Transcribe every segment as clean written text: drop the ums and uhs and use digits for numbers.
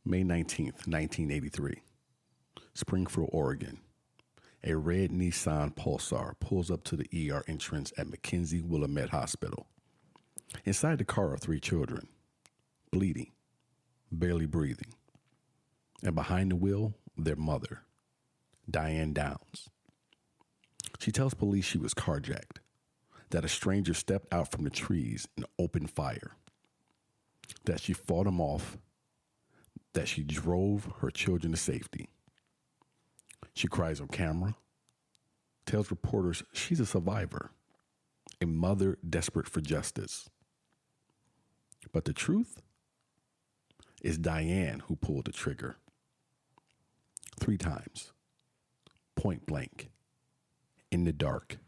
May 19th, 1983, Springfield, Oregon. A red Nissan Pulsar pulls up to the ER entrance at McKenzie-Willamette Hospital. Inside the car are 3 children, bleeding, barely breathing. And behind the wheel, their mother, Diane Downs. She tells police she was carjacked, that a stranger stepped out from the trees and opened fire, that she fought him off, that she drove her children to safety. She cries on camera, tells reporters she's a survivor, a mother desperate for justice. But the truth is Diane who pulled the trigger 3 times, point blank, in the dark,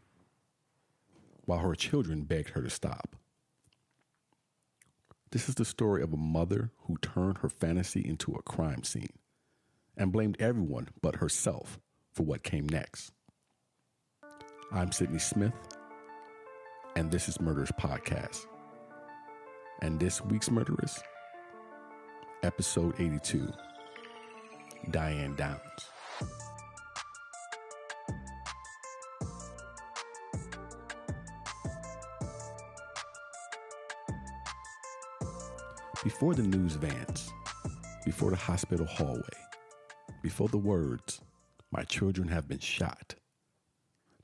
while her children begged her to stop. This is the story of a mother who turned her fantasy into a crime scene and blamed everyone but herself for what came next. I'm Sidney Smith, and this is Murderess Podcast. And this week's Murderess, episode 82, Diane Downs. Before the news vans, before the hospital hallway, before the words, "My children have been shot,"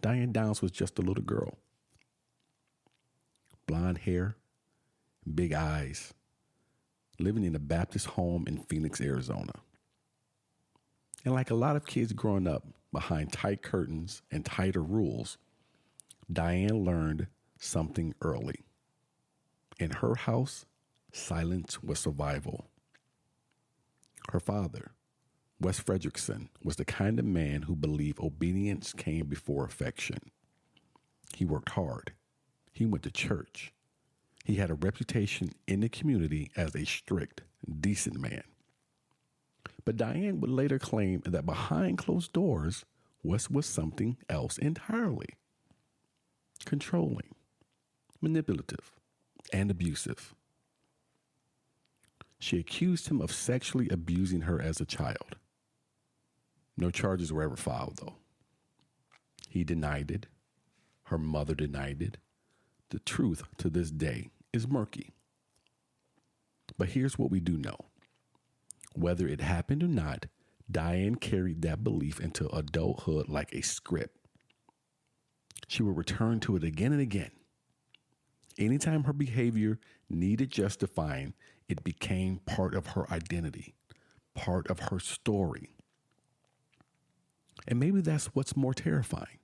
Diane Downs was just a little girl. Blonde hair, big eyes, living in a Baptist home in Phoenix, Arizona. And like a lot of kids growing up behind tight curtains and tighter rules, Diane learned something early. In her house, silence was survival. Her father, Wes Fredrickson, was the kind of man who believed obedience came before affection. He worked hard. He went to church. He had a reputation in the community as a strict, decent man. But Diane would later claim that behind closed doors, Wes was something else entirely. Controlling, manipulative, and abusive. She accused him of sexually abusing her as a child. No charges were ever filed, though. He denied it. Her mother denied it. The truth to this day is murky. But here's what we do know. Whether it happened or not, Diane carried that belief into adulthood like a script. She would return to it again and again. Anytime her behavior needed justifying, it became part of her identity, part of her story. And maybe that's what's more terrifying.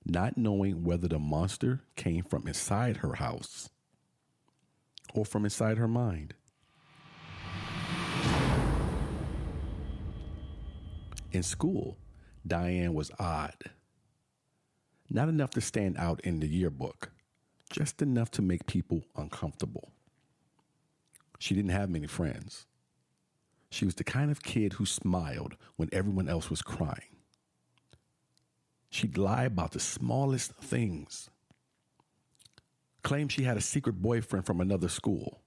Not knowing whether the monster came from inside her house or from inside her mind. In school, Diane was odd. Not enough to stand out in the yearbook. Just enough to make people uncomfortable. She didn't have many friends. She was the kind of kid who smiled when everyone else was crying. She'd lie about the smallest things. Claim she had a secret boyfriend from another school.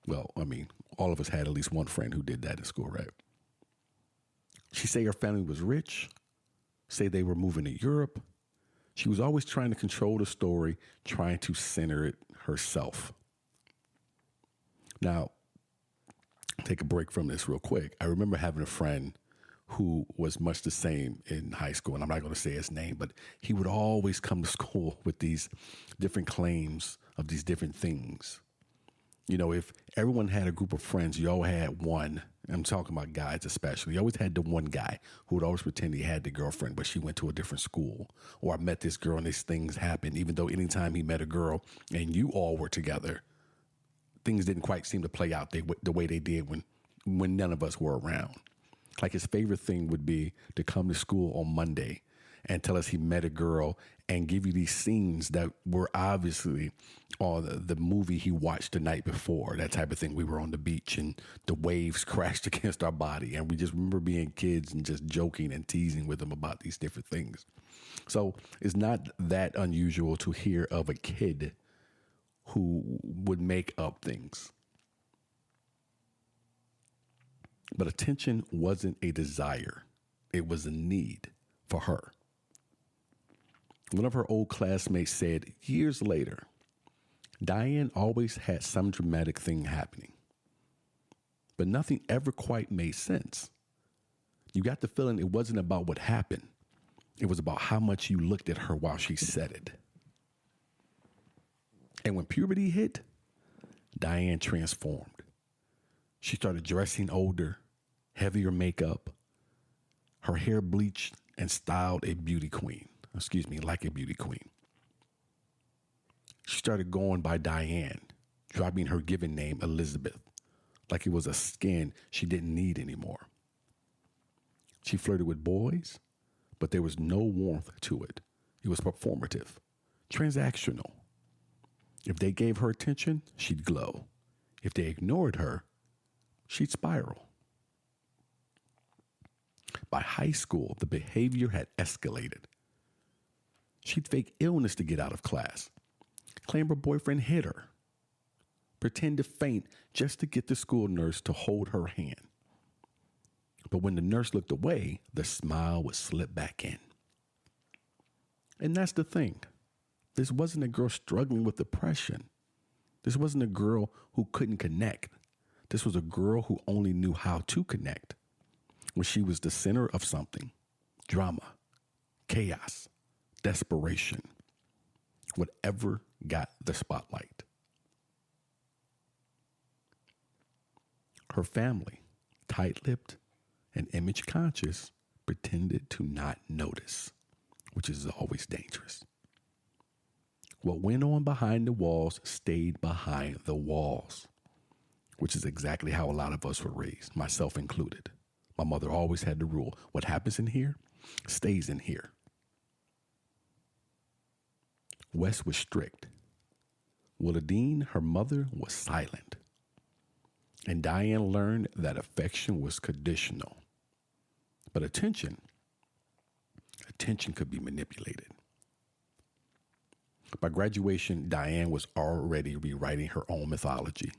Well, I mean, all of us had at least one friend who did that in school, right? She'd say her family was rich, say they were moving to Europe. She was always trying to control the story, trying to center it herself. Now, take a break from this real quick. I remember having a friend who was much the same in high school, and I'm not going to say his name, but he would always come to school with these different claims of these different things. You know, if everyone had a group of friends, you all had one. I'm talking about guys especially. You always had the one guy who would always pretend he had the girlfriend, but she went to a different school. Or I met this girl and these things happened, even though anytime he met a girl and you all were together, things didn't quite seem to play out the way they did when none of us were around. Like his favorite thing would be to come to school on Monday and tell us he met a girl and give you these scenes that were obviously on the movie he watched the night before, that type of thing. We were on the beach and the waves crashed against our body. And we just remember being kids and just joking and teasing with him about these different things. So it's not that unusual to hear of a kid who would make up things. But attention wasn't a desire. It was a need for her. One of her old classmates said years later, Diane always had some dramatic thing happening, but nothing ever quite made sense. You got the feeling it wasn't about what happened. It was about how much you looked at her while she said it. And when puberty hit, Diane transformed. She started dressing older, heavier makeup, her hair bleached and styled like a beauty queen. She started going by Diane, dropping her given name Elizabeth, like it was a skin she didn't need anymore. She flirted with boys, but there was no warmth to it. It was performative, transactional. If they gave her attention, she'd glow. If they ignored her, she'd spiral. By high school, the behavior had escalated. She'd fake illness to get out of class, claim her boyfriend hit her, pretend to faint just to get the school nurse to hold her hand. But when the nurse looked away, the smile would slip back in. And that's the thing. This wasn't a girl struggling with depression. This wasn't a girl who couldn't connect. This was a girl who only knew how to connect when she was the center of something. Drama, chaos, desperation, whatever got the spotlight. Her family, tight-lipped and image conscious, pretended to not notice, which is always dangerous. What went on behind the walls stayed behind the walls, which is exactly how a lot of us were raised, myself included. My mother always had the rule, what happens in here stays in here. Wes was strict. Willadine, her mother, was silent. And Diane learned that affection was conditional. But attention could be manipulated. By graduation, Diane was already rewriting her own mythology.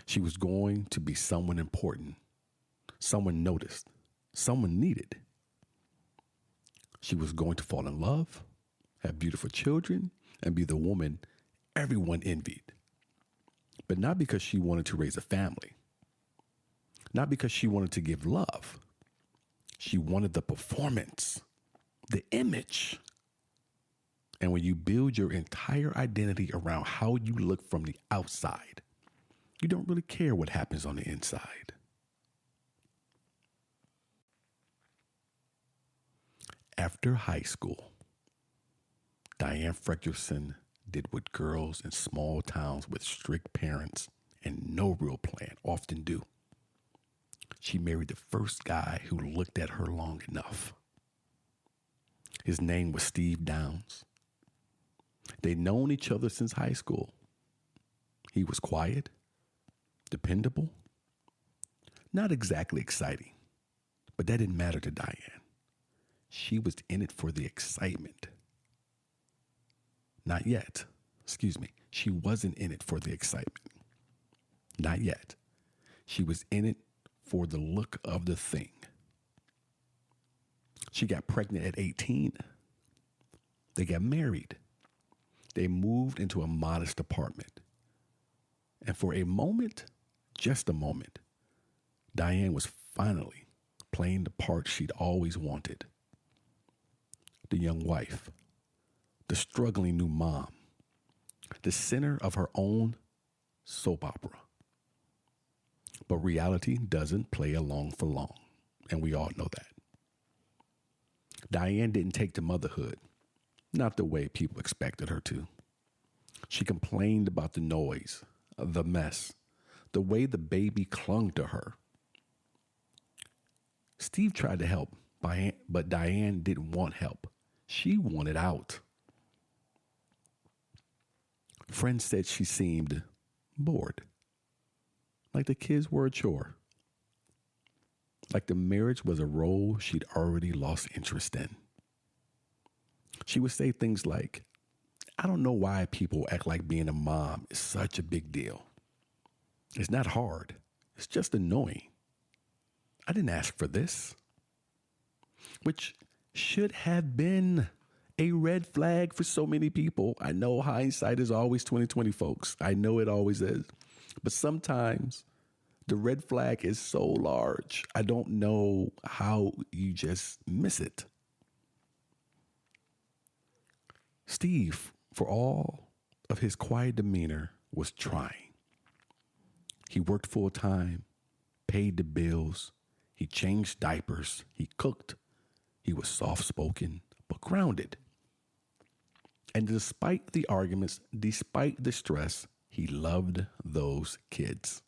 She was going to be someone important, someone noticed, someone needed. She was going to fall in love, have beautiful children, and be the woman everyone envied. But not because she wanted to raise a family. Not because she wanted to give love. She wanted the performance, the image. And when you build your entire identity around how you look from the outside, you don't really care what happens on the inside. After high school, Diane Fredrickson did what girls in small towns with strict parents and no real plan often do. She married the first guy who looked at her long enough. His name was Steve Downs. They'd known each other since high school. He was quiet, dependable, not exactly exciting, but that didn't matter to Diane. She was in it for the excitement. Not yet. She wasn't in it for the excitement. Not yet. She was in it for the look of the thing. She got pregnant at 18. They got married. They moved into a modest apartment. And for a moment, just a moment, Diane was finally playing the part she'd always wanted. The young wife, the struggling new mom, the center of her own soap opera. But reality doesn't play along for long, and we all know that. Diane didn't take to motherhood, not the way people expected her to. She complained about the noise, the mess, the way the baby clung to her. Steve tried to help, but Diane didn't want help. She wanted out. Friends said she seemed bored, like the kids were a chore, like the marriage was a role she'd already lost interest in. She would say things like, I don't know why people act like being a mom is such a big deal. It's not hard. It's just annoying. I didn't ask for this. Which should have been a red flag for so many people. I know hindsight is always 2020, folks. I know it always is. But sometimes the red flag is so large, I don't know how you just miss it. Steve, for all of his quiet demeanor, was trying. He worked full time, paid the bills, he changed diapers, he cooked. He was soft-spoken, but grounded. And despite the arguments, despite the stress, he loved those kids.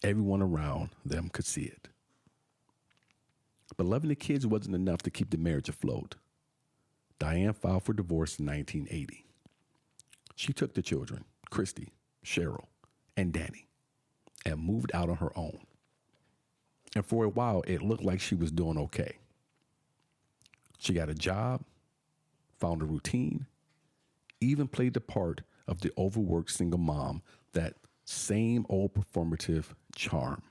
Everyone around them could see it. But loving the kids wasn't enough to keep the marriage afloat. Diane filed for divorce in 1980. She took the children, Christie, Cheryl, and Danny, and moved out on her own. And for a while, it looked like she was doing okay. She got a job, found a routine, even played the part of the overworked single mom, that same old performative charm.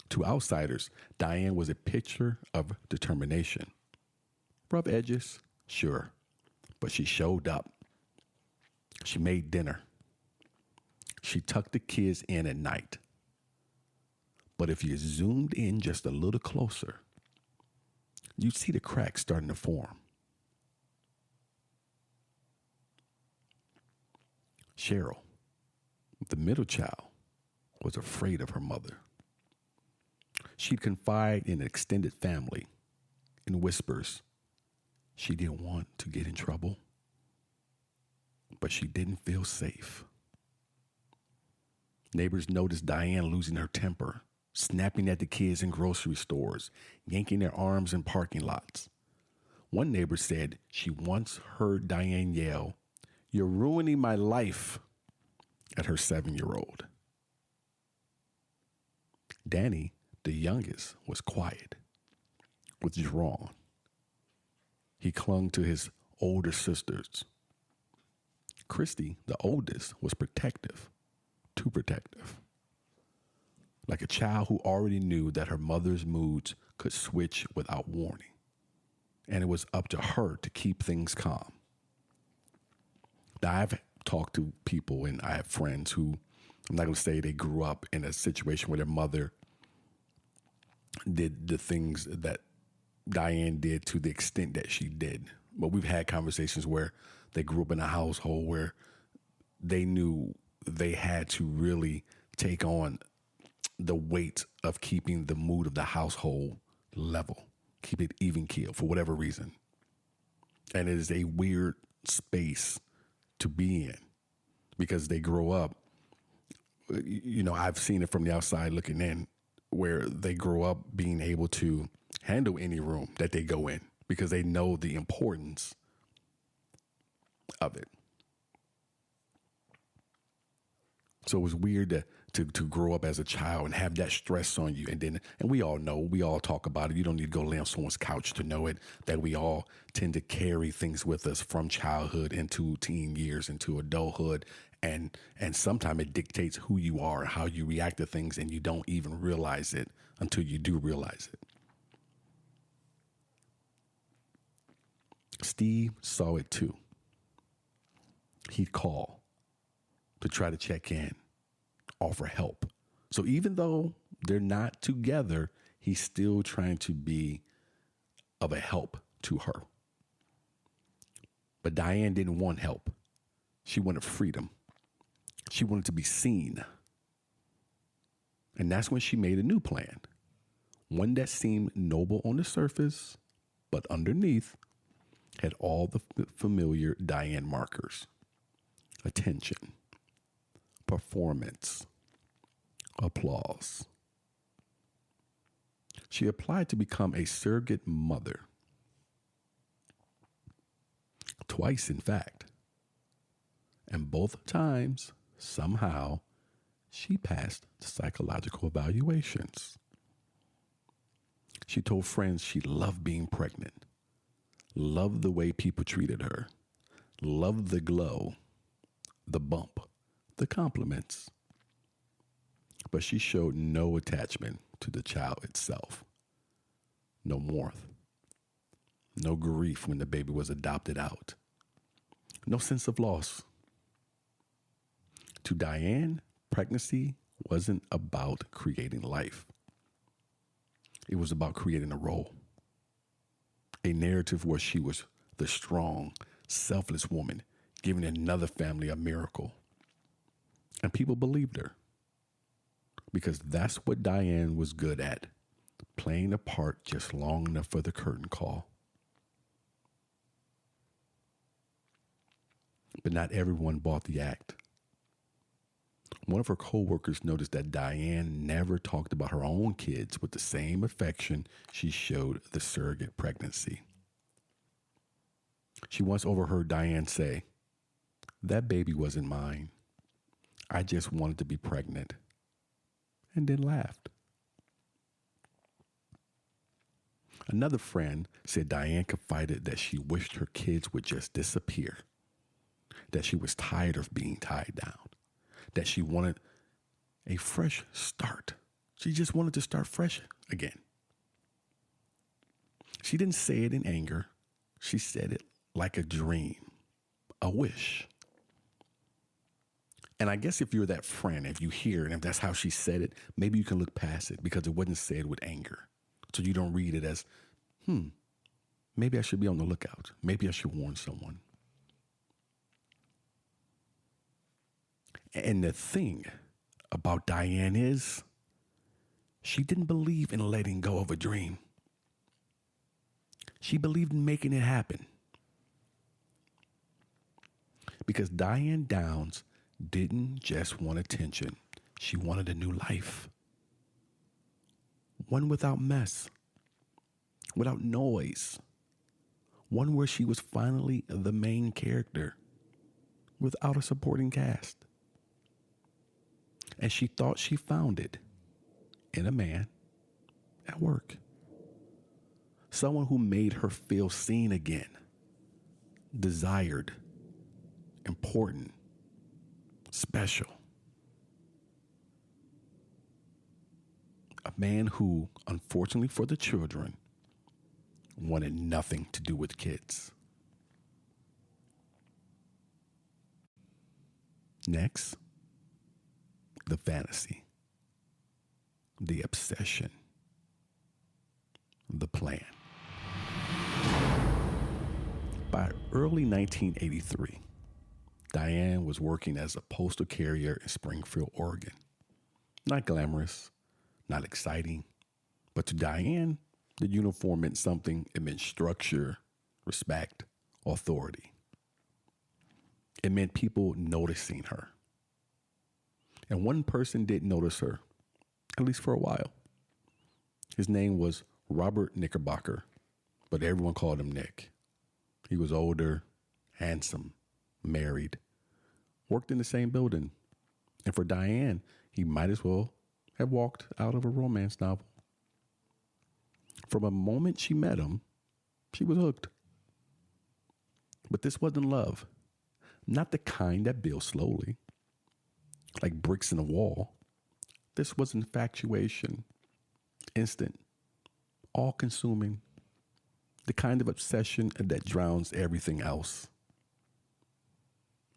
To outsiders, Diane was a picture of determination. Rough edges, sure, but she showed up. She made dinner. She tucked the kids in at night. But if you zoomed in just a little closer, you'd see the cracks starting to form. Cheryl, the middle child, was afraid of her mother. She'd confide in an extended family in whispers. She didn't want to get in trouble, but she didn't feel safe. Neighbors noticed Diane losing her temper, snapping at the kids in grocery stores, yanking their arms in parking lots. One neighbor said she once heard Diane yell, "You're ruining my life," at her 7-year-old. Danny, the youngest, was quiet, withdrawn. He clung to his older sisters. Christie, the oldest, was protective, too protective. Like a child who already knew that her mother's moods could switch without warning, and it was up to her to keep things calm. Now, I've talked to people, and I have friends who, I'm not going to say they grew up in a situation where their mother did the things that Diane did to the extent that she did. But we've had conversations where they grew up in a household where they knew they had to really take on the weight of keeping the mood of the household level, keep it even keel for whatever reason. And it is a weird space to be in because they grow up, you know, I've seen it from the outside looking in, where they grow up being able to handle any room that they go in because they know the importance of it. So it was weird to grow up as a child and have that stress on you. And we all know, we all talk about it. You don't need to go lay on someone's couch to know it, that we all tend to carry things with us from childhood into teen years, into adulthood. And sometimes it dictates who you are, how you react to things, and you don't even realize it until you do realize it. Steve saw it too. He'd call to try to check in, offer help. So even though they're not together, he's still trying to be of a help to her. But Diane didn't want help. She wanted freedom. She wanted to be seen. And that's when she made a new plan. One that seemed noble on the surface, but underneath had all the familiar Diane markers: attention, performance, applause. She applied to become a surrogate mother. Twice, in fact. And both times, somehow, she passed the psychological evaluations. She told friends she loved being pregnant, loved the way people treated her, loved the glow, the bump, the compliments. but she showed no attachment to the child itself. No warmth. No grief when the baby was adopted out. No sense of loss. To Diane, pregnancy wasn't about creating life. It was about creating a role. A narrative where she was the strong, selfless woman, giving another family a miracle. And people believed her. Because that's what Diane was good at, playing a part just long enough for the curtain call. But not everyone bought the act. One of her co-workers noticed that Diane never talked about her own kids with the same affection she showed the surrogate pregnancy. She once overheard Diane say, "That baby wasn't mine. I just wanted to be pregnant," and then laughed. Another friend said Diane confided that she wished her kids would just disappear, that she was tired of being tied down, that she wanted a fresh start. She just wanted to start fresh again. She didn't say it in anger. She said it like a dream, a wish. And I guess if you're that friend, if you hear it, and if that's how she said it, maybe you can look past it because it wasn't said with anger. So you don't read it as, maybe I should be on the lookout. Maybe I should warn someone. And the thing about Diane is she didn't believe in letting go of a dream. She believed in making it happen. Because Diane Downs didn't just want attention. She wanted a new life. One without mess, without noise. One where she was finally the main character without a supporting cast. And she thought she found it in a man at work. Someone who made her feel seen again, desired, important, special. A man who, unfortunately for the children, wanted nothing to do with kids. Next, the fantasy, the obsession, the plan. By early 1983, Diane was working as a postal carrier in Springfield, Oregon. Not glamorous, not exciting, but to Diane, the uniform meant something. It meant structure, respect, authority. It meant people noticing her. And one person did notice her, at least for a while. His name was Robert Knickerbocker, but everyone called him Nick. He was older, handsome, married, worked in the same building. And for Diane, he might as well have walked out of a romance novel. From the moment she met him, she was hooked. But this wasn't love. Not the kind that builds slowly, like bricks in a wall. This was infatuation, instant, all-consuming, the kind of obsession that drowns everything else.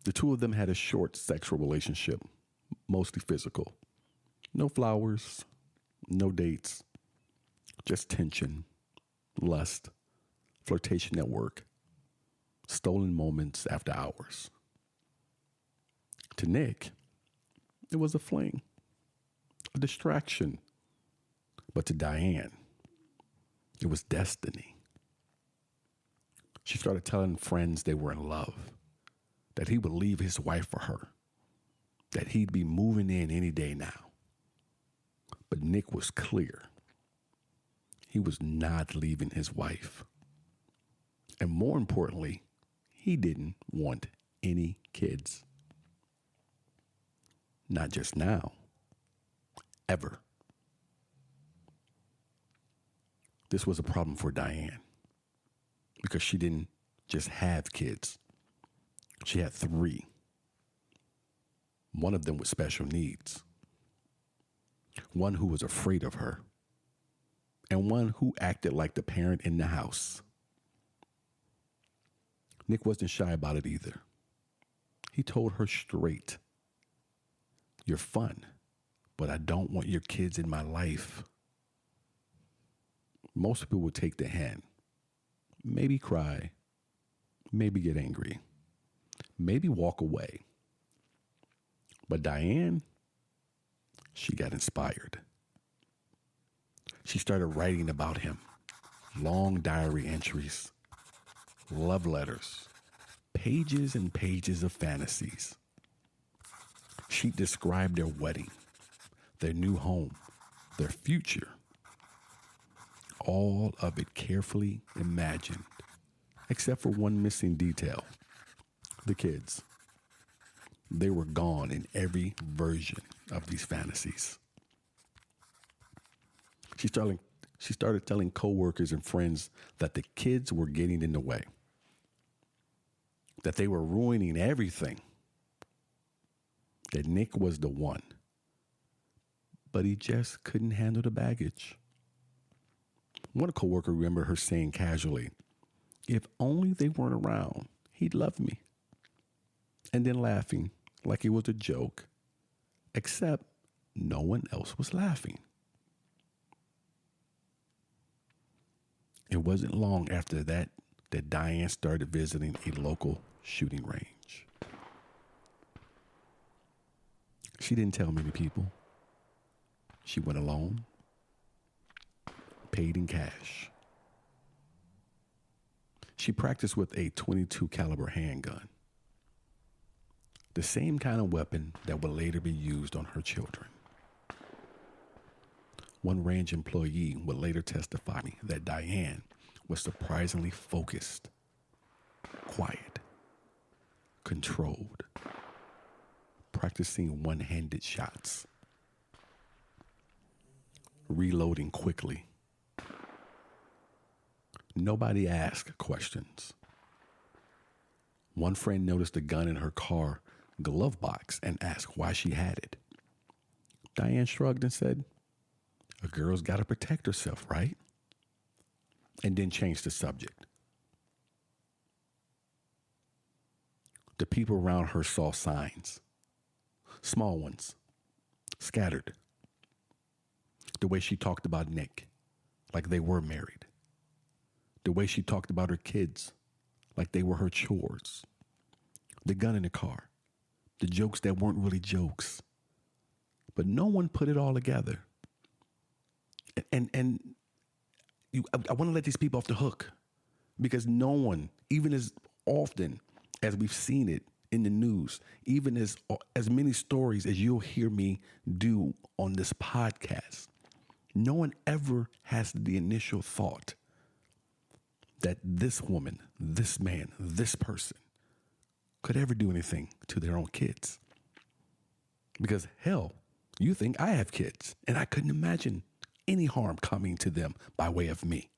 The two of them had a short sexual relationship, mostly physical. No flowers, no dates, just tension, lust, flirtation at work, stolen moments after hours. To Nick, it was a fling, a distraction. But to Diane, it was destiny. She started telling friends they were in love, that he would leave his wife for her, that he'd be moving in any day now. But Nick was clear. He was not leaving his wife. And more importantly, he didn't want any kids. Not just now, ever. This was a problem for Diane because she didn't just have kids. She had 3. One of them with special needs. one who was afraid of her, and one who acted like the parent in the house. Nick wasn't shy about it either. He told her straight, "You're fun, but I don't want your kids in my life." Most people would take the hand, maybe cry, maybe get angry, maybe walk away. But Diane, she got inspired. She started writing about him, long diary entries, love letters, pages and pages of fantasies. She described their wedding, their new home, their future. All of it carefully imagined, except for one missing detail: the kids. They were gone in every version of these fantasies. She started telling coworkers and friends that the kids were getting in the way, that they were ruining everything, that Nick was the one, but he just couldn't handle the baggage. One coworker remembered her saying casually, "If only they weren't around, he'd love me." And then laughing like it was a joke, except no one else was laughing. It wasn't long after that Diane started visiting a local shooting range. She didn't tell many people. She went alone, paid in cash. She practiced with a .22 caliber handgun, the same kind of weapon that would later be used on her children. One range employee would later testify that Diane was surprisingly focused, quiet, controlled, practicing one-handed shots, reloading quickly. Nobody asked questions. One friend noticed a gun in her car glove box and asked why she had it. Diane shrugged and said, "A girl's got to protect herself, right?" And then changed the subject. The people around her saw signs, small ones, scattered. The way she talked about Nick, like they were married. The way she talked about her kids, like they were her chores. The gun in the car, the jokes that weren't really jokes. But no one put it all together. I want to let these people off the hook, because no one, even as often as we've seen it in the news, even as many stories as you'll hear me do on this podcast, no one ever has the initial thought that this woman, this man, this person could ever do anything to their own kids. Because hell, you think I have kids, and I couldn't imagine any harm coming to them by way of me.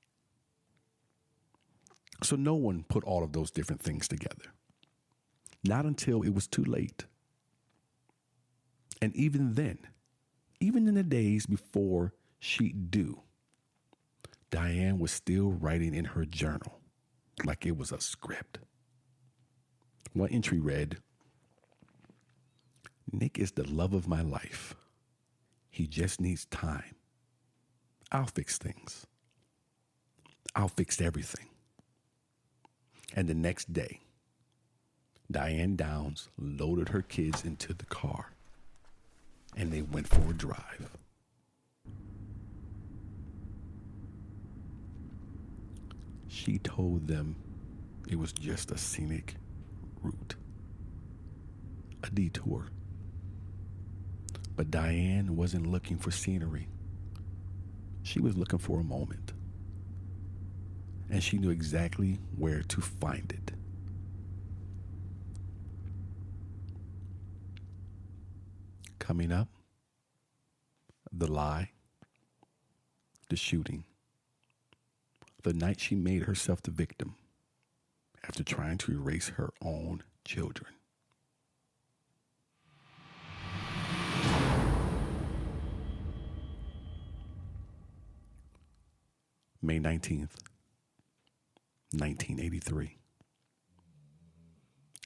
So no one put all of those different things together. Not until it was too late. And even then, even in the days before she'd do, Diane was still writing in her journal like it was a script. One entry read, "Nick is the love of my life. He just needs time. I'll fix things. I'll fix everything." And the next day, Diane Downs loaded her kids into the car and they went for a drive. She told them it was just a scenic route, a detour. But Diane wasn't looking for scenery. She was looking for a moment. And she knew exactly where to find it. Coming up, the lie, the shooting, the night she made herself the victim after trying to erase her own children. May 19th, 1983.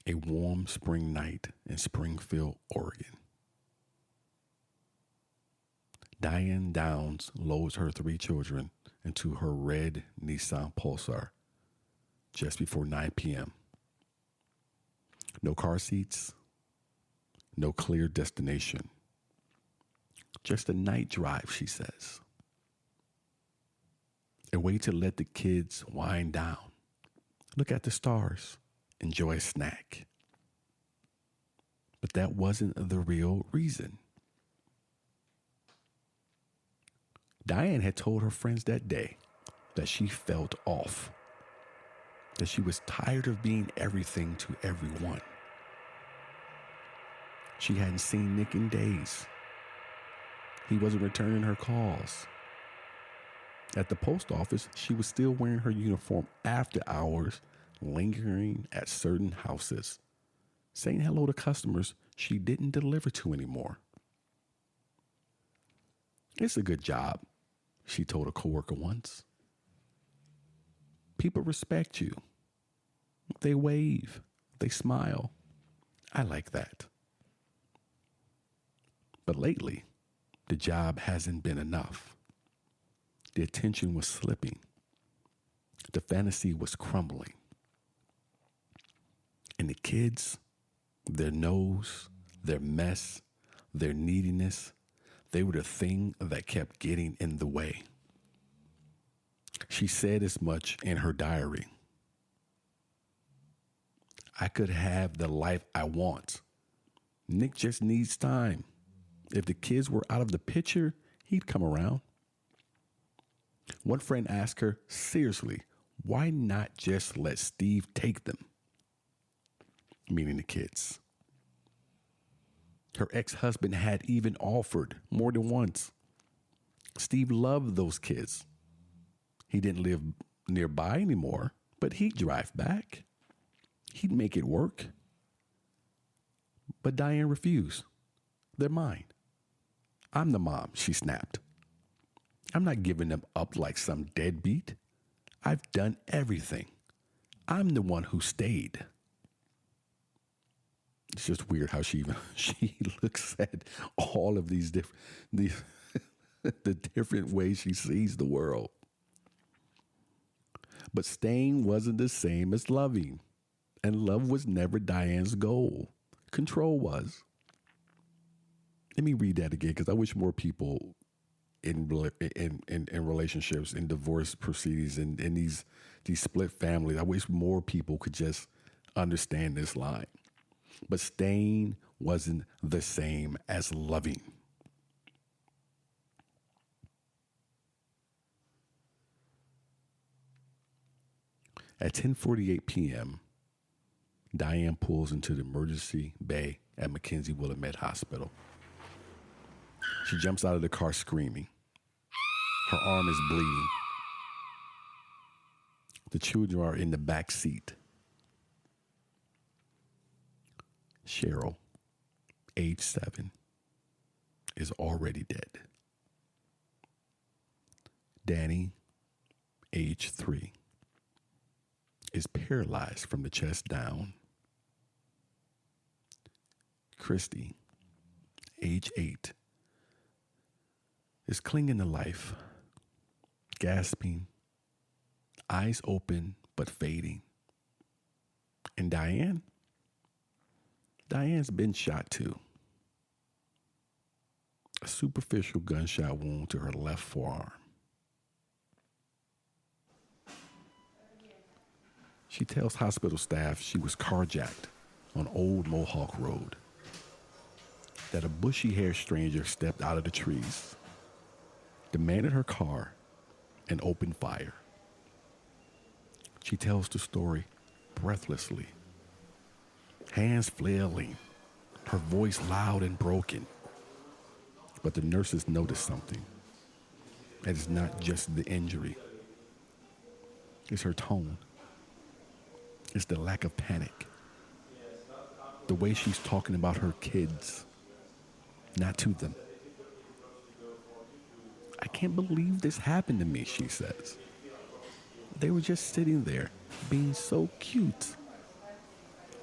A warm spring night in Springfield, Oregon. Diane Downs loads her 3 children into her red Nissan Pulsar just before 9 p.m. No car seats, no clear destination. Just a night drive, she says. A way to let the kids wind down, look at the stars, enjoy a snack. But that wasn't the real reason. Diane had told her friends that day that she felt off, that she was tired of being everything to everyone. She hadn't seen Nick in days. He wasn't returning her calls. At the post office, she was still wearing her uniform after hours, lingering at certain houses, saying hello to customers she didn't deliver to anymore. It's a good job, she told a coworker once. People respect you. They wave. They smile. I like that. But lately, the job hasn't been enough. The attention was slipping. The fantasy was crumbling. And the kids, their nose, their mess, their neediness, they were the thing that kept getting in the way. She said as much in her diary. I could have the life I want. Nick just needs time. If the kids were out of the picture, he'd come around. One friend asked her, seriously, why not just let Steve take them? Meaning the kids. Her ex-husband had even offered more than once. Steve loved those kids. He didn't live nearby anymore, but he'd drive back. He'd make it work. But Diane refused. They're mine. I'm the mom, she snapped. I'm not giving them up like some deadbeat. I've done everything. I'm the one who stayed. It's just weird how she looks at all of these the different ways she sees the world. But staying wasn't the same as loving, and love was never Diane's goal. Control was. Let me read that again, because I wish more people in relationships, in divorce proceedings, in these split families, I wish more people could just understand this line. But staying wasn't the same as loving. At 10:48 p.m., Diane pulls into the emergency bay at McKenzie Willamette Hospital. She jumps out of the car screaming. Her arm is bleeding. The children are in the back seat. Cheryl, age 7, is already dead. Danny, age 3, is paralyzed from the chest down. Christie, age 8, is clinging to life, gasping, eyes open but fading. And Diane's been shot too. A superficial gunshot wound to her left forearm. She tells hospital staff she was carjacked on Old Mohawk Road, that a bushy-haired stranger stepped out of the trees, demanded her car, and opened fire. She tells the story breathlessly, hands flailing, her voice loud and broken. But the nurses notice something. And it's not just the injury. It's her tone. It's the lack of panic. The way she's talking about her kids, not to them. I can't believe this happened to me, she says. They were just sitting there, being so cute.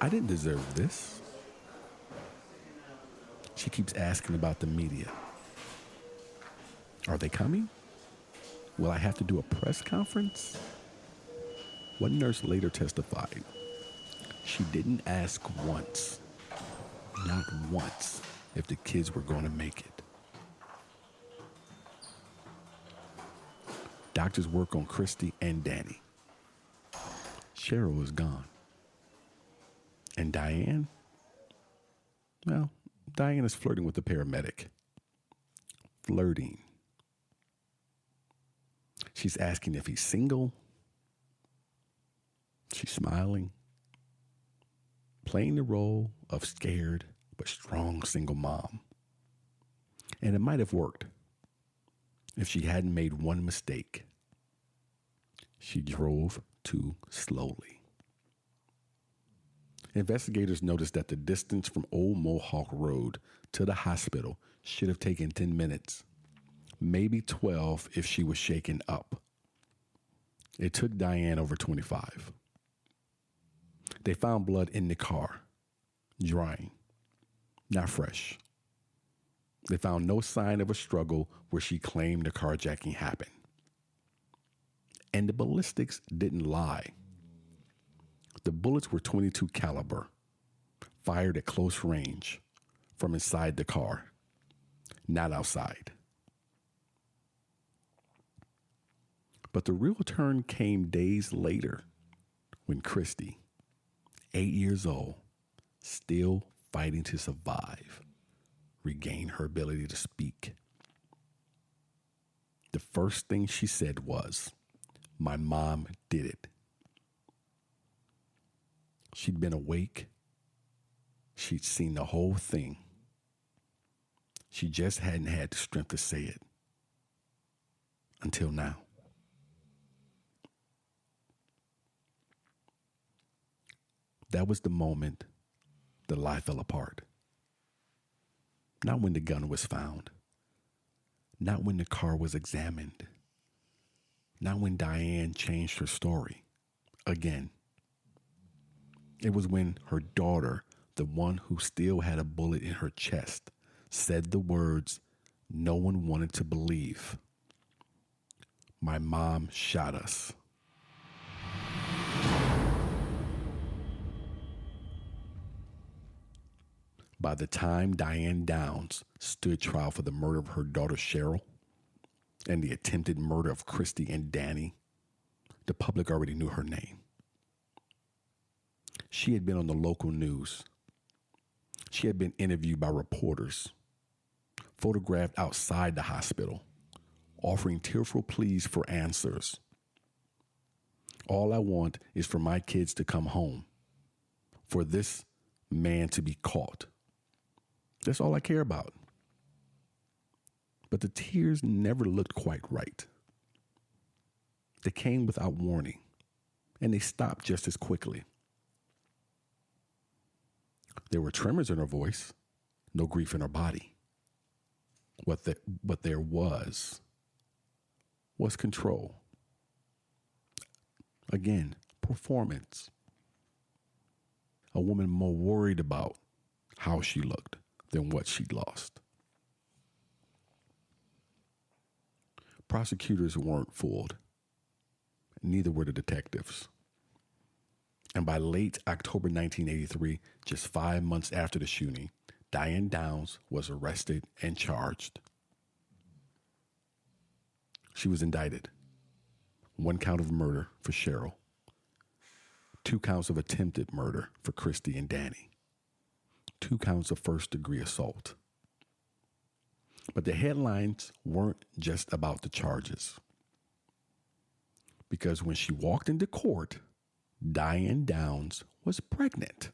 I didn't deserve this. She keeps asking about the media. Are they coming? Will I have to do a press conference? One nurse later testified she didn't ask once, not once, if the kids were going to make it. Doctors work on Christie and Danny. Cheryl is gone. And Diane? Well, Diane is flirting with the paramedic. Flirting. She's asking if he's single. She's smiling. Playing the role of scared but strong single mom. And it might have worked if she hadn't made one mistake. She drove too slowly. Investigators noticed that the distance from Old Mohawk Road to the hospital should have taken 10 minutes, maybe 12 if she was shaken up. It took Diane over 25. They found blood in the car, drying, not fresh. They found no sign of a struggle where she claimed the carjacking happened. And the ballistics didn't lie. The bullets were .22 caliber, fired at close range from inside the car, not outside. But the real turn came days later when Christie, 8 years old, still fighting to survive, regained her ability to speak. The first thing she said was, "My mom did it." She'd been awake. She'd seen the whole thing. She just hadn't had the strength to say it. Until now. That was the moment the lie fell apart. Not when the gun was found. Not when the car was examined. Not when Diane changed her story. Again. It was when her daughter, the one who still had a bullet in her chest, said the words no one wanted to believe. "My mom shot us." By the time Diane Downs stood trial for the murder of her daughter Cheryl and the attempted murder of Christie and Danny, the public already knew her name. She had been on the local news. She had been interviewed by reporters, photographed outside the hospital, offering tearful pleas for answers. "All I want is for my kids to come home, for this man to be caught. That's all I care about." But the tears never looked quite right. They came without warning, and they stopped just as quickly. There were tremors in her voice, no grief in her body. What there was control. Again, performance. A woman more worried about how she looked than what she'd lost. Prosecutors weren't fooled. Neither were the detectives. And by late October 1983, just 5 months after the shooting, Diane Downs was arrested and charged. She was indicted. 1 count of murder for Cheryl. 2 counts of attempted murder for Christie and Danny. 2 counts of first-degree assault. But the headlines weren't just about the charges. Because when she walked into court, Diane Downs was pregnant.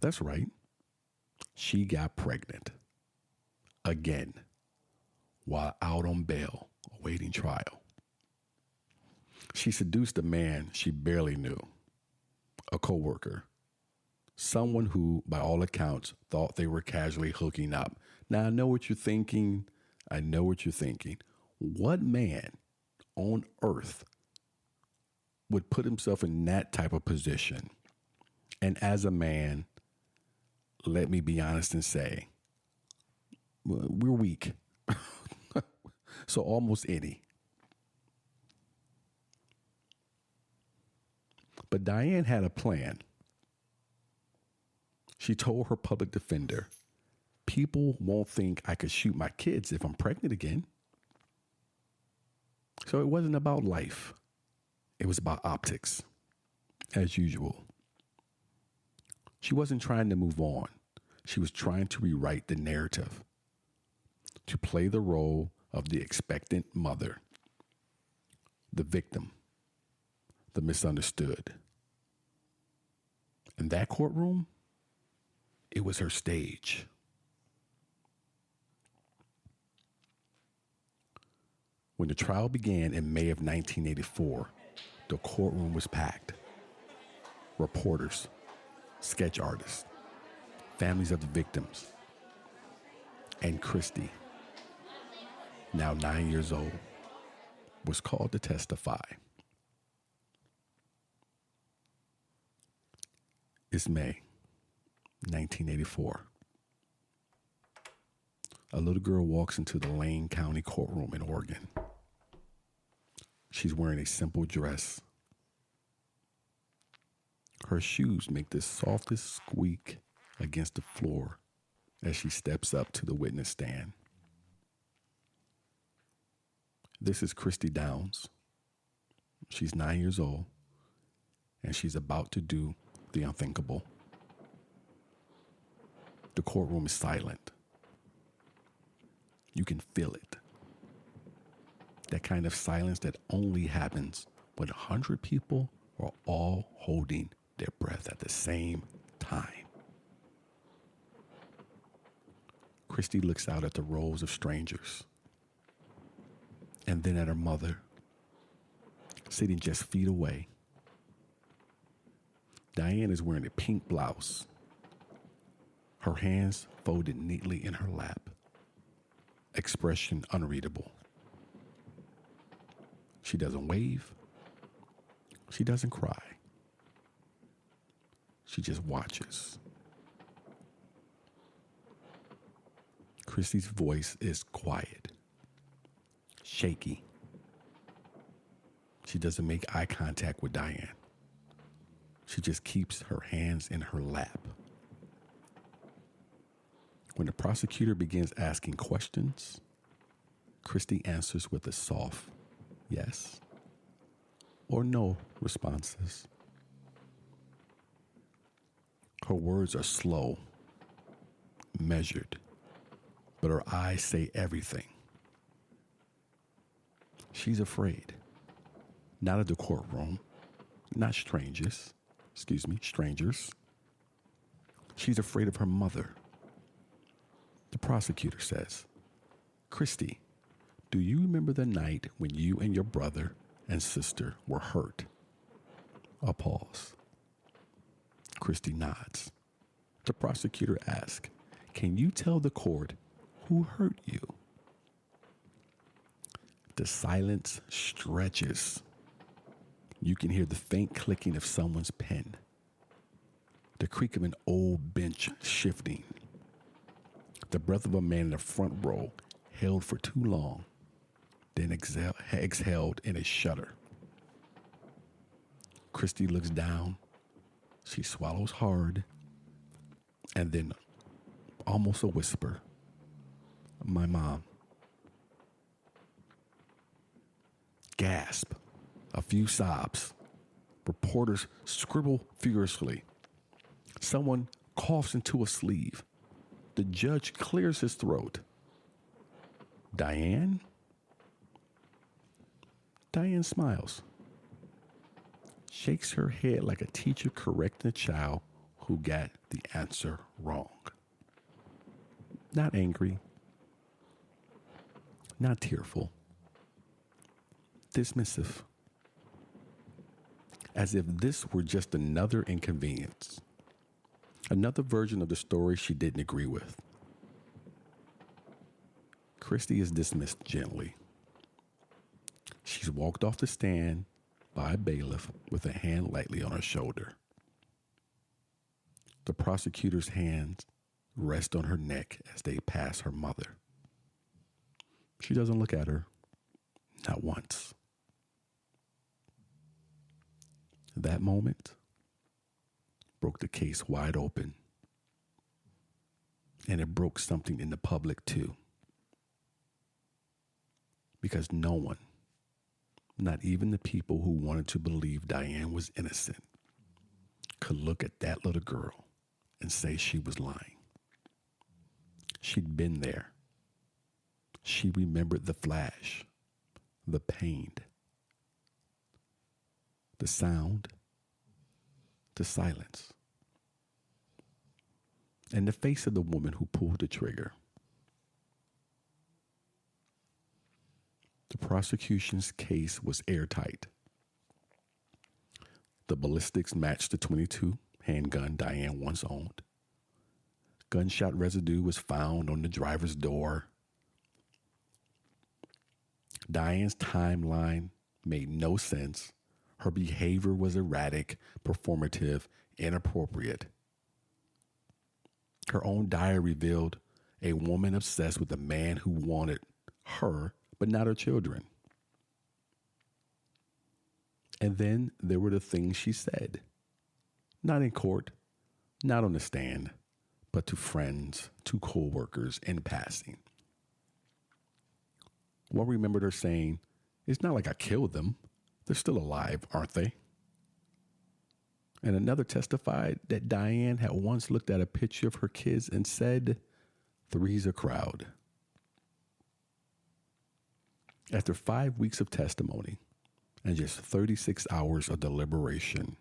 That's right. She got pregnant. Again, while out on bail, awaiting trial. She seduced a man she barely knew, a coworker, someone who, by all accounts, thought they were casually hooking up. Now, I know what you're thinking. What man on earth would put himself in that type of position? And as a man, let me be honest and say, we're weak. So almost any. But Diane had a plan. She told her public defender, people won't think I could shoot my kids if I'm pregnant again. So it wasn't about life. It was about optics, as usual. She wasn't trying to move on. She was trying to rewrite the narrative, to play the role of the expectant mother, the victim, the misunderstood. In that courtroom, it was her stage. When the trial began in May of 1984, the courtroom was packed. Reporters, sketch artists, families of the victims, and Christie, now 9 years old, was called to testify. It's May 1984. A little girl walks into the Lane County courtroom in Oregon. She's wearing a simple dress. Her shoes make the softest squeak against the floor as she steps up to the witness stand. This is Christie Downs. She's 9 years old, and she's about to do the unthinkable. The courtroom is silent. You can feel it. That kind of silence that only happens when 100 people are all holding their breath at the same time. Christie looks out at the rows of strangers, and then at her mother, sitting just feet away. Diane is wearing a pink blouse, her hands folded neatly in her lap, expression unreadable. She doesn't wave. She doesn't cry. She just watches. Christie's voice is quiet, shaky. She doesn't make eye contact with Diane. She just keeps her hands in her lap. When the prosecutor begins asking questions, Christie answers with a soft yes or no responses. Her words are slow, measured, but her eyes say everything. She's afraid. Not of the courtroom, not strangers. She's afraid of her mother. The prosecutor says, Christie, do you remember the night when you and your brother and sister were hurt? A pause. Christie nods. The prosecutor asks, can you tell the court who hurt you? The silence stretches. You can hear the faint clicking of someone's pen, the creak of an old bench shifting, the breath of a man in the front row held for too long, then exhaled in a shudder. Christie looks down. She swallows hard, and then, almost a whisper, my mom. Gasp. A few sobs. Reporters scribble furiously. Someone coughs into a sleeve. The judge clears his throat. Diane? Diane smiles. Shakes her head like a teacher correcting a child who got the answer wrong. Not angry. Not tearful. Dismissive. As if this were just another inconvenience. Another version of the story she didn't agree with. Christie is dismissed gently. She She's walked off the stand by a bailiff with a hand lightly on her shoulder. The prosecutor's hands rest on her neck as they pass her mother. She doesn't look at her, not once. That moment broke the case wide open, and it broke something in the public too. Because no one, not even the people who wanted to believe Diane was innocent, could look at that little girl and say she was lying. She'd been there. She remembered the flash, the pain, the sound, the silence, and the face of the woman who pulled the trigger. The prosecution's case was airtight. The ballistics matched the .22 handgun Diane once owned. Gunshot residue was found on the driver's door. Diane's timeline made no sense. Her behavior was erratic, performative, inappropriate. Her own diary revealed a woman obsessed with a man who wanted her, but not her children. And then there were the things she said, not in court, not on the stand, but to friends, to co-workers in passing. One remembered her saying, "It's not like I killed them. They're still alive, aren't they?" And another testified that Diane had once looked at a picture of her kids and said, "Three's a crowd." After 5 weeks of testimony and just 36 hours of deliberation,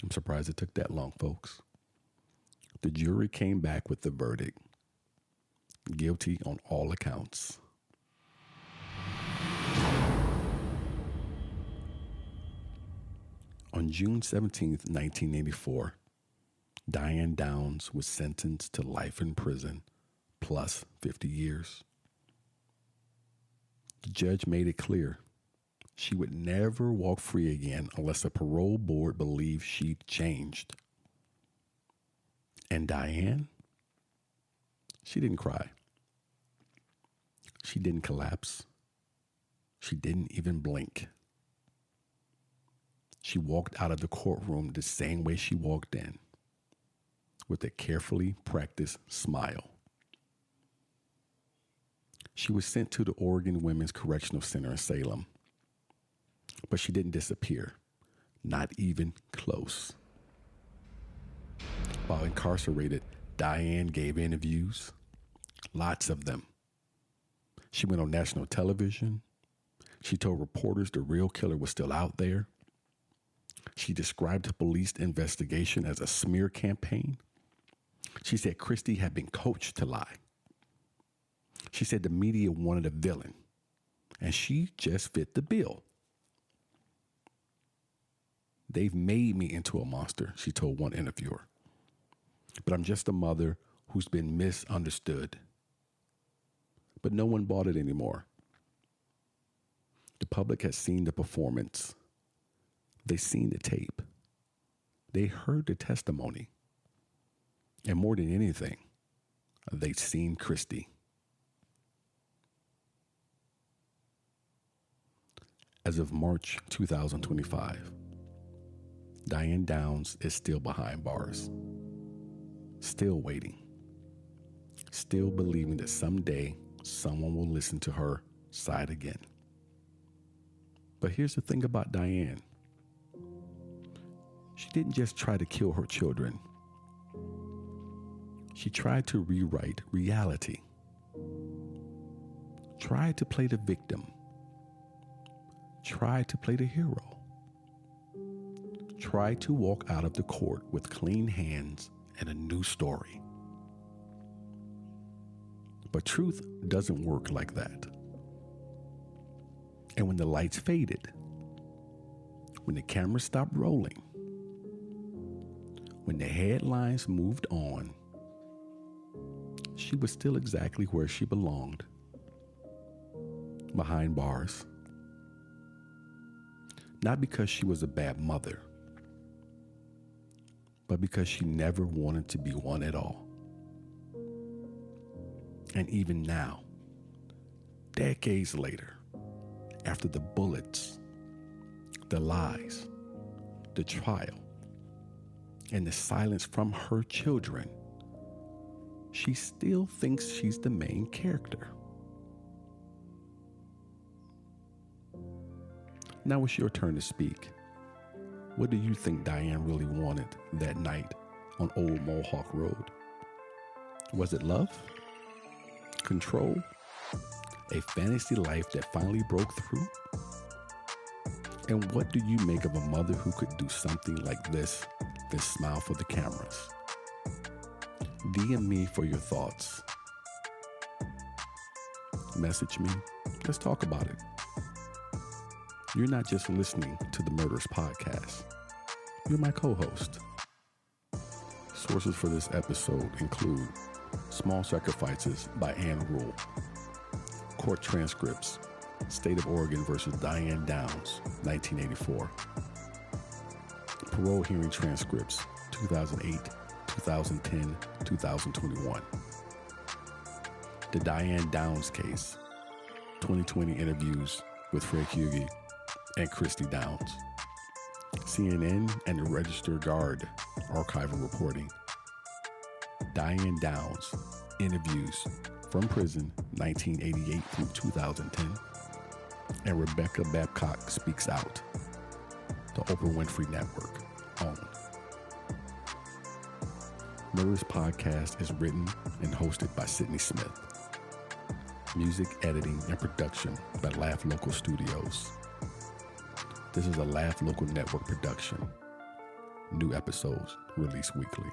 I'm surprised it took that long, folks, the jury came back with the verdict: guilty on all accounts. On June 17th, 1984, Diane Downs was sentenced to life in prison plus 50 years. The judge made it clear she would never walk free again unless the parole board believed she'd changed. And Diane, she didn't cry. She didn't collapse. She didn't even blink. She walked out of the courtroom the same way she walked in, with a carefully practiced smile. She was sent to the Oregon Women's Correctional Center in Salem, but she didn't disappear, not even close. While incarcerated, Diane gave interviews, lots of them. She went on national television. She told reporters the real killer was still out there. She described the police investigation as a smear campaign. She said Christie had been coached to lie. She said the media wanted a villain, and she just fit the bill. "They've made me into a monster," she told one interviewer. "But I'm just a mother who's been misunderstood." But no one bought it anymore. The public has seen the performance. They seen the tape. They heard the testimony. And more than anything, they'd seen Christie. As of March 2025, Diane Downs is still behind bars, still waiting, still believing that someday someone will listen to her side again. But here's the thing about Diane. She didn't just try to kill her children. She tried to rewrite reality, tried to play the victim, tried to play the hero, tried to walk out of the court with clean hands and a new story. But truth doesn't work like that. And when the lights faded, when the camera stopped rolling, when the headlines moved on, she was still exactly where she belonged, behind bars. Not because she was a bad mother, but because she never wanted to be one at all. And even now, decades later, after the bullets, the lies, the trial, and the silence from her children, she still thinks she's the main character. Now it's your turn to speak. What do you think Diane really wanted that night on Old Mohawk Road? Was it love? Control? A fantasy life that finally broke through? And what do you make of a mother who could do something like this, then smile for the cameras? DM me for your thoughts. Message me. Let's talk about it. You're not just listening to the Murderess Podcast. You're my co-host. Sources for this episode include Small Sacrifices by Ann Rule, court transcripts, State of Oregon versus Diane Downs, 1984, parole hearing transcripts, 2008, 2010, 2021, the Diane Downs case, 2020 interviews with Fred Hughey and Christie Downs, CNN and the Register Guard archival reporting, Diane Downs interviews from prison 1988 through 2010, and Rebecca Babcock Speaks Out, the Oprah Winfrey Network own. Murderess Podcast is written and hosted by Sidney Smith. Music editing and production by Laugh Local Studios. This is a Laugh Local Network production. New episodes released weekly.